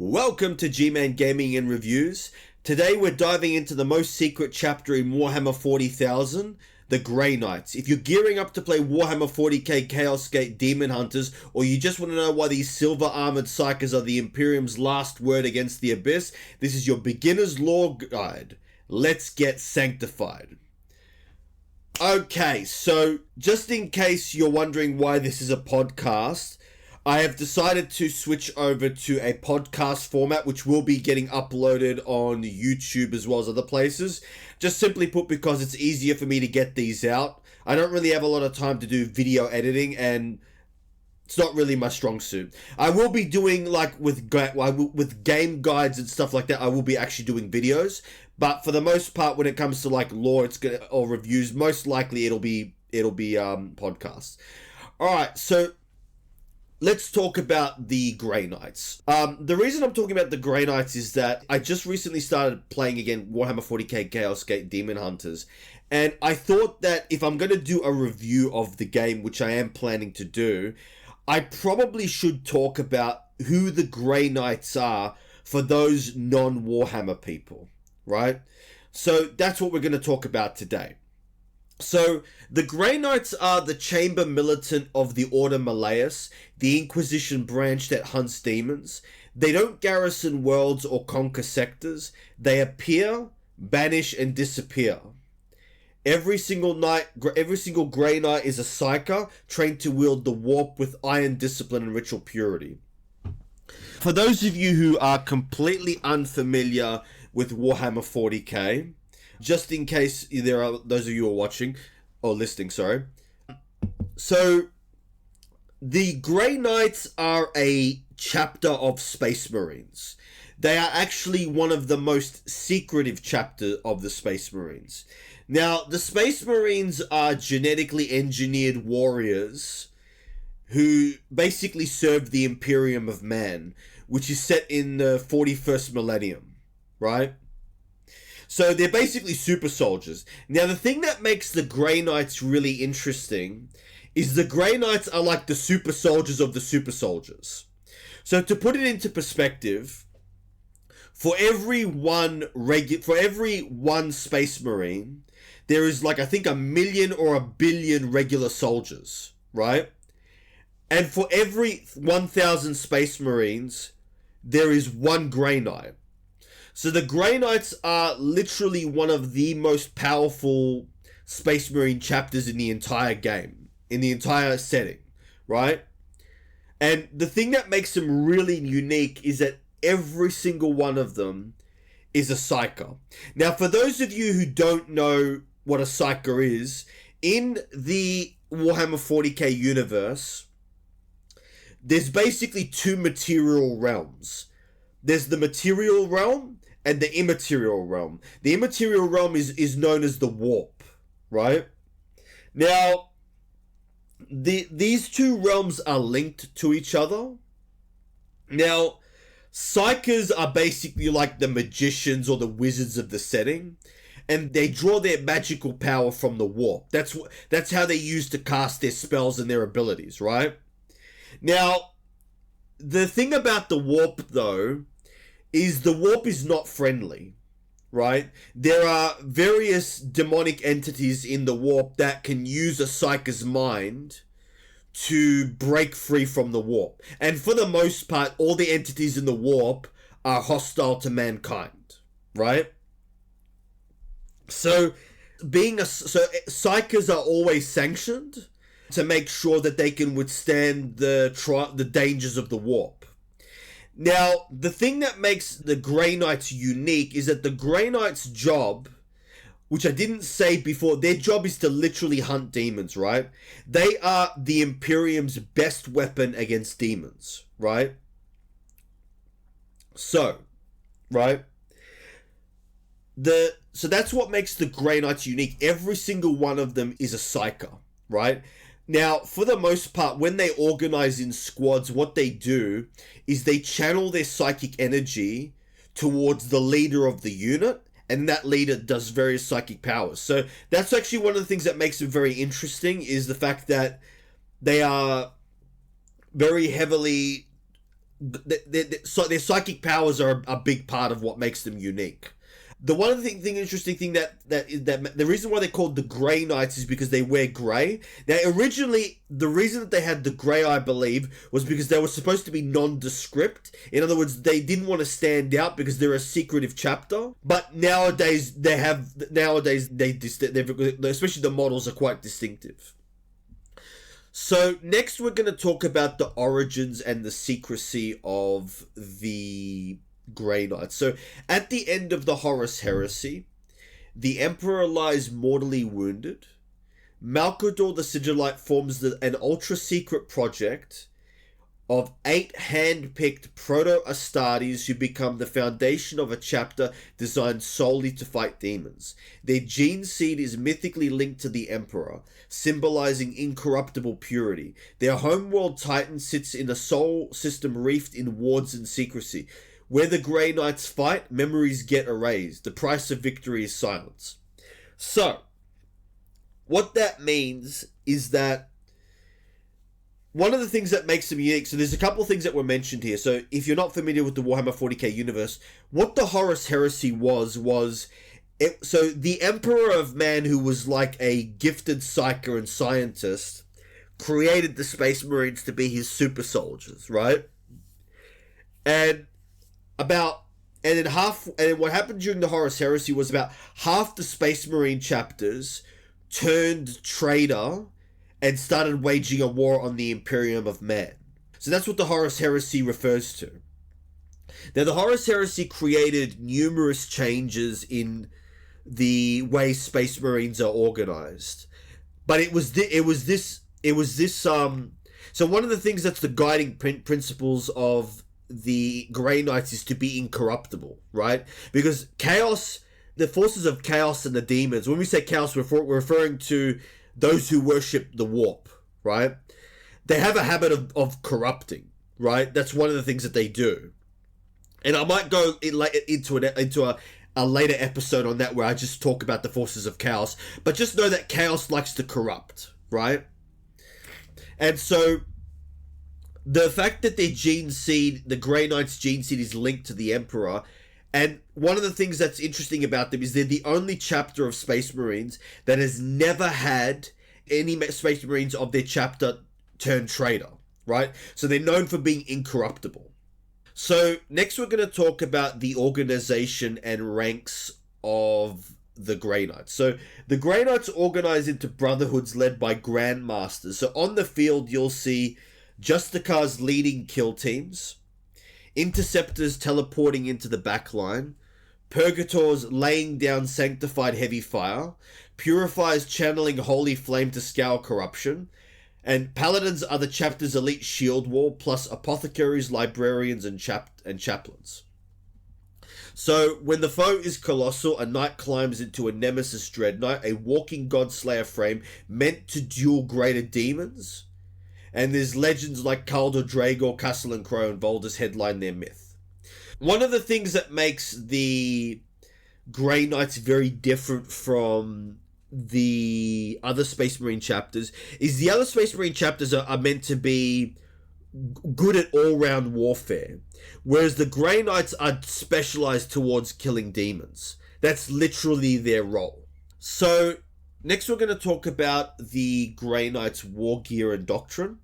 Welcome to G-Man Gaming and Reviews. Today we're diving into the most secret chapter in Warhammer 40,000, the Grey Knights. If you're gearing up to play Warhammer 40k Chaos Gate Daemonhunters, or you just want to know why these silver armored psykers are the Imperium's last word against the Abyss, this is your beginner's lore guide. Let's get sanctified. Okay, so just in case you're wondering why this is a podcast, I have decided to switch over to a podcast format, which will be getting uploaded on YouTube as well as other places. Just simply put, because it's easier for me to get these out. I don't really have a lot of time to do video editing, and it's not really my strong suit. I will be doing, like, with game guides and stuff like that, I will be actually doing videos. But for the most part, when it comes to, like, lore, or reviews, most likely it'll be podcasts. Alright, so let's talk about the Grey Knights. The reason I'm talking about the Grey Knights is that I just recently started playing again Warhammer 40k Chaos Gate Daemonhunters, and I thought that if I'm going to do a review of the game, which I am planning to do, I probably should talk about who the Grey Knights are for those non-Warhammer people, right? So that's what we're going to talk about today. So, the Grey Knights are the chamber militant of the Ordo Malleus, the Inquisition branch that hunts demons. They don't garrison worlds or conquer sectors. They appear, banish, and disappear. Every single Grey Knight is a psyker, trained to wield the warp with iron discipline and ritual purity. For those of you who are completely unfamiliar with Warhammer 40k, just in case there are those of you who are watching, or listening, sorry. So, the Grey Knights are a chapter of Space Marines. They are actually one of the most secretive chapters of the Space Marines. Now, the Space Marines are genetically engineered warriors who basically serve the Imperium of Man, which is set in the 41st millennium, right? So they're basically super soldiers. Now, the thing that makes the Grey Knights really interesting is the Grey Knights are like the super soldiers of the super soldiers. So to put it into perspective, for every one Space Marine, there is like, I think, 1 million or 1 billion regular soldiers, right? And for every 1,000 Space Marines, there is one Grey Knight. So the Grey Knights are literally one of the most powerful Space Marine chapters in the entire game, in the entire setting, right? And the thing that makes them really unique is that every single one of them is a psyker. Now, for those of you who don't know what a psyker is, in the Warhammer 40k universe, there's basically two material realms. There's the material realm and the immaterial realm. The immaterial realm is known as the warp, right? Now, these two realms are linked to each other. Now, psykers are basically like the magicians or the wizards of the setting, and they draw their magical power from the warp. That's how they use to cast their spells and their abilities, right? Now, the thing about the warp, though, is the warp is not friendly, right? There are various demonic entities in the warp that can use a psyker's mind to break free from the warp. And for the most part, all the entities in the warp are hostile to mankind, right? So, psykers are always sanctioned to make sure that they can withstand the dangers of the warp. Now, the thing that makes the Grey Knights unique is that the Grey Knights' job, which I didn't say before, their job is to literally hunt demons, right? They are the Imperium's best weapon against demons, right? So, right? So that's what makes the Grey Knights unique. Every single one of them is a psyker, right? Now, for the most part, when they organize in squads, what they do is they channel their psychic energy towards the leader of the unit, and that leader does various psychic powers. So that's actually one of the things that makes it very interesting, is the fact that they are very heavily so their psychic powers are a big part of what makes them unique. The one interesting thing that the reason why they're called the Grey Knights is because they wear grey. Now, originally, the reason that they had the grey, I believe, was because they were supposed to be nondescript. In other words, they didn't want to stand out because they're a secretive chapter. But nowadays, especially the models are quite distinctive. So next, we're going to talk about the origins and the secrecy of the Grey Knights. So, at the end of the Horus Heresy, the Emperor lies mortally wounded. Malcador the Sigillite forms an ultra-secret project of 8 hand-picked proto-Astartes who become the foundation of a chapter designed solely to fight demons. Their gene seed is mythically linked to the Emperor, symbolizing incorruptible purity. Their homeworld Titan sits in a soul system reefed in wards and secrecy. Where the Grey Knights fight, memories get erased. The price of victory is silence. So, what that means is that one of the things that makes them unique, so there's a couple of things that were mentioned here. So, if you're not familiar with the Warhammer 40k universe, what the Horus Heresy was so the Emperor of Man, who was like a gifted psyker and scientist, created the Space Marines to be his super soldiers, right? And what happened during the Horus Heresy was about half the Space Marine chapters turned traitor and started waging a war on the Imperium of Man. So that's what the Horus Heresy refers to. Now, the Horus Heresy created numerous changes in the way Space Marines are organized, but it was this. So one of the things that's the guiding principles of the Grey Knights is to be incorruptible, right? Because chaos, the forces of chaos and the demons, when we say chaos, we're referring to those who worship the warp, right? They have a habit of corrupting, right? That's one of the things that they do. And I might go into a later episode on that where I just talk about the forces of chaos. But just know that chaos likes to corrupt, right? And so the fact that their gene seed, the Grey Knights' gene seed, is linked to the Emperor, and one of the things that's interesting about them is they're the only chapter of Space Marines that has never had any Space Marines of their chapter turn traitor, right? So they're known for being incorruptible. So next we're going to talk about the organization and ranks of the Grey Knights. So the Grey Knights organize into brotherhoods led by Grandmasters. So on the field you'll see Justicars leading kill teams, Interceptors teleporting into the backline, Purgators laying down sanctified heavy fire, Purifiers channeling holy flame to scour corruption, and Paladins are the chapter's elite shield wall, plus apothecaries, librarians, and chaplains. So, when the foe is colossal, a knight climbs into a Nemesis Dreadknight, a walking Godslayer frame meant to duel greater demons. And there's legends like Calder, Draigo, Castle and Crowe, and Voldus headline their myth. One of the things that makes the Grey Knights very different from the other Space Marine chapters is the other Space Marine chapters are meant to be good at all-round warfare, whereas the Grey Knights are specialized towards killing demons. That's literally their role. So next we're going to talk about the Grey Knights' Wargear and doctrine.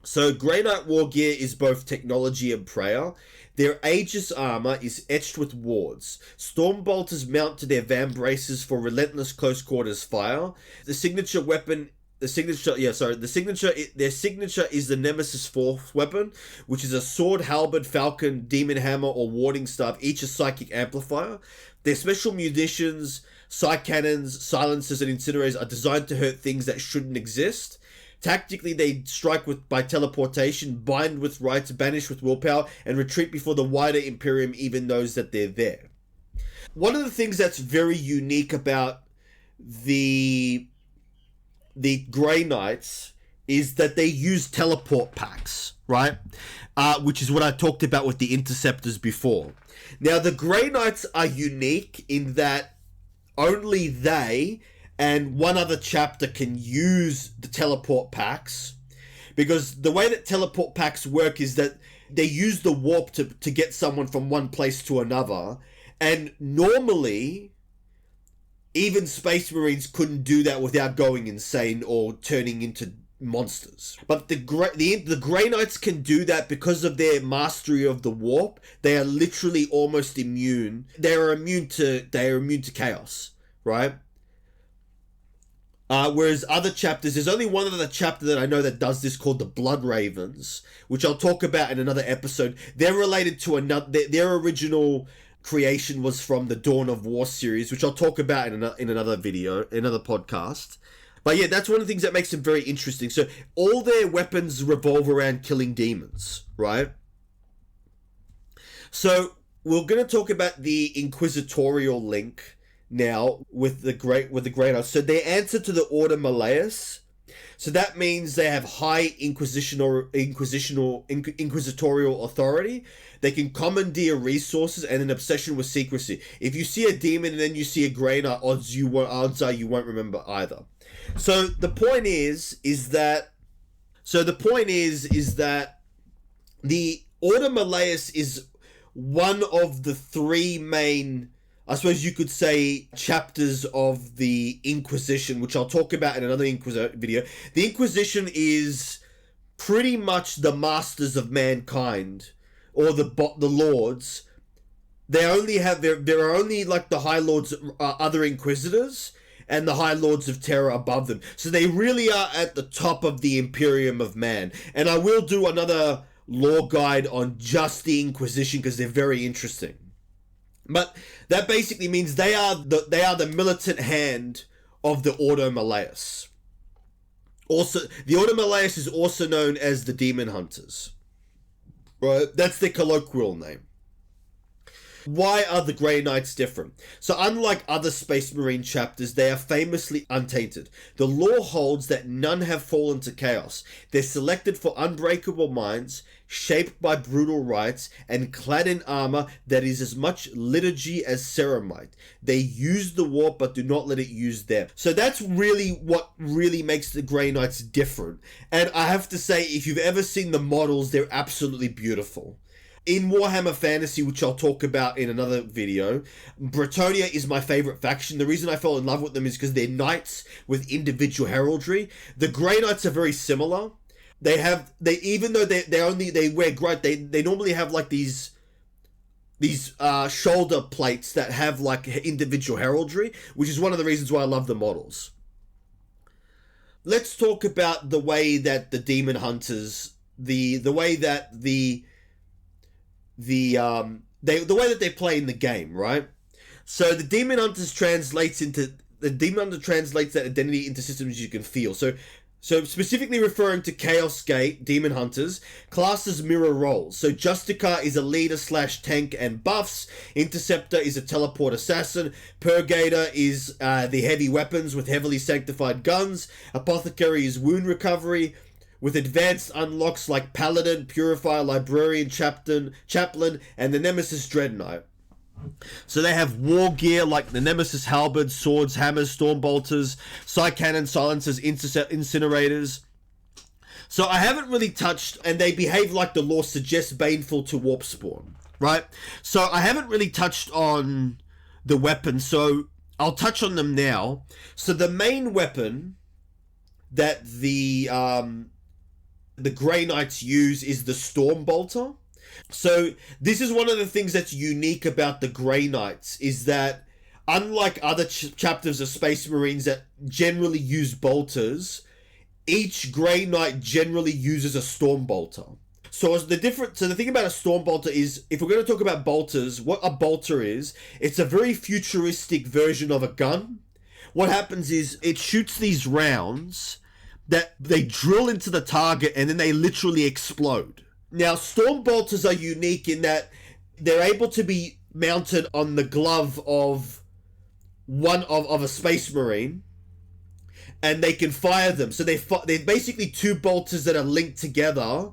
So Grey Knight Wargear is both technology and prayer. Their Aegis armor is etched with wards. Stormbolters mount to their vambraces for relentless close quarters fire. Their signature is the Nemesis fourth weapon, which is a sword, halberd, falcon, demon hammer, or warding staff, each a psychic amplifier. Their special munitions, psycannons, silencers, and incinerators are designed to hurt things that shouldn't exist. Tactically, they strike by teleportation, bind with rites, banish with willpower, and retreat before the wider Imperium even knows that they're there. One of the things that's very unique about the Grey Knights is that they use teleport packs, right? Which is what I talked about with the Interceptors before. Now, the Grey Knights are unique in that only they and one other chapter can use the teleport packs, because the way that teleport packs work is that they use the warp to get someone from one place to another, and normally even Space Marines couldn't do that without going insane or turning into monsters. But the Grey Knights can do that because of their mastery of the warp. They are literally almost immune. They are immune to chaos, right? Whereas other chapters, there's only one other chapter that I know that does this called the Blood Ravens, which I'll talk about in another episode. They're related to another. Their original creation was from the Dawn of War series, which I'll talk about in another video, another podcast. But yeah, that's one of the things that makes them very interesting. So all their weapons revolve around killing demons, right? So we're going to talk about the inquisitorial link now with the Grey Knights. So they answer to the Ordo Malleus. So that means they have high inquisitorial authority. They can commandeer resources and an obsession with secrecy. If you see a demon and then you see a Grey Knight, odds are you won't remember either. So the point is that the Ordo Malleus is one of the three main, I suppose you could say, chapters of the Inquisition, which I'll talk about in another video. The Inquisition is pretty much the masters of mankind, or the lords. There are only like the High Lords, other Inquisitors, and the High Lords of Terror above them. So they really are at the top of the Imperium of man. And I will do another lore guide on just the Inquisition because they're very interesting. But that basically means they are the militant hand of the Ordo Malleus. Also, the Ordo Malleus is also known as the Daemonhunters. Right? That's their colloquial name. Why are the Grey Knights different? So unlike other Space Marine chapters, they are famously untainted. The lore holds that none have fallen to chaos. They're selected for unbreakable minds, shaped by brutal rites, and clad in armor that is as much liturgy as ceramite. They use the warp but do not let it use them. So that's really what really makes the Grey Knights different. And I have to say, if you've ever seen the models, they're absolutely beautiful. In Warhammer Fantasy, which I'll talk about in another video, Bretonnia is my favorite faction. The reason I fell in love with them is because they're knights with individual heraldry. The Grey Knights are very similar. Even though they wear great, they normally have like these shoulder plates that have like individual heraldry, which is one of the reasons why I love the models. Let's talk about the way that the Daemonhunters, the way that the way that they play in the game, right? So the Daemonhunters translates that identity into systems you can feel. So specifically referring to Chaos Gate, Daemonhunters, classes mirror roles. So Justicar is a leader / tank and buffs. Interceptor is a teleport assassin. Purgator is the heavy weapons with heavily sanctified guns. Apothecary is wound recovery, with advanced unlocks like Paladin, Purifier, Librarian, Chaplain, and the Nemesis Dreadknight. So they have Wargear like the Nemesis halberds, swords, hammers, stormbolters, psycannons, silencers, incinerators. So I haven't really touched, and they behave like the lore suggests, baneful to warp spawn, right? So I haven't really touched on the weapons, so I'll touch on them now. So the main weapon that the Grey Knights use is the Stormbolter. So this is one of the things that's unique about the Grey Knights, is that unlike other chapters of Space Marines that generally use bolters, each Grey Knight generally uses a Stormbolter. So the thing about a Stormbolter is, if we're going to talk about bolters, what a bolter is, it's a very futuristic version of a gun. What happens is it shoots these rounds that they drill into the target and then they literally explode. Now, Stormbolters are unique in that they're able to be mounted on the glove of a Space Marine, and they can fire them. So they're basically two bolters that are linked together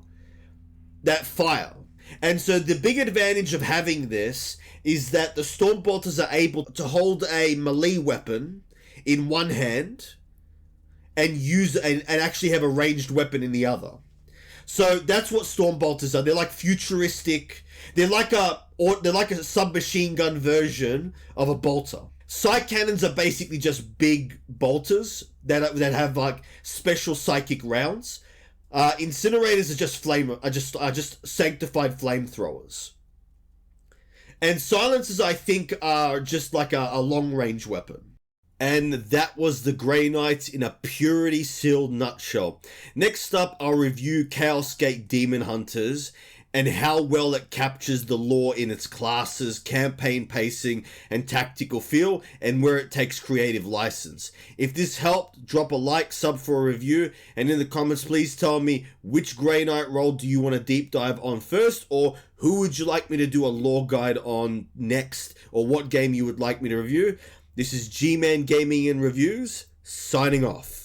that fire. And so the big advantage of having this is that the Stormbolters are able to hold a melee weapon in one hand and use and actually have a ranged weapon in the other. So that's what Stormbolters are. They're like futuristic. They're like a submachine gun version of a bolter. Psycannons are basically just big bolters that have like special psychic rounds. Incinerators are just sanctified flamethrowers. And silencers, I think, are just like a long-range weapon. And that was the Grey Knights in a purity-sealed nutshell. Next up, I'll review Chaos Gate Daemonhunters and how well it captures the lore in its classes, campaign pacing, and tactical feel, and where it takes creative license. If this helped, drop a like, sub for a review, and in the comments please tell me which Grey Knight role do you want to deep dive on first, or who would you like me to do a lore guide on next, or what game you would like me to review. This is G-Man Gaming and Reviews, signing off.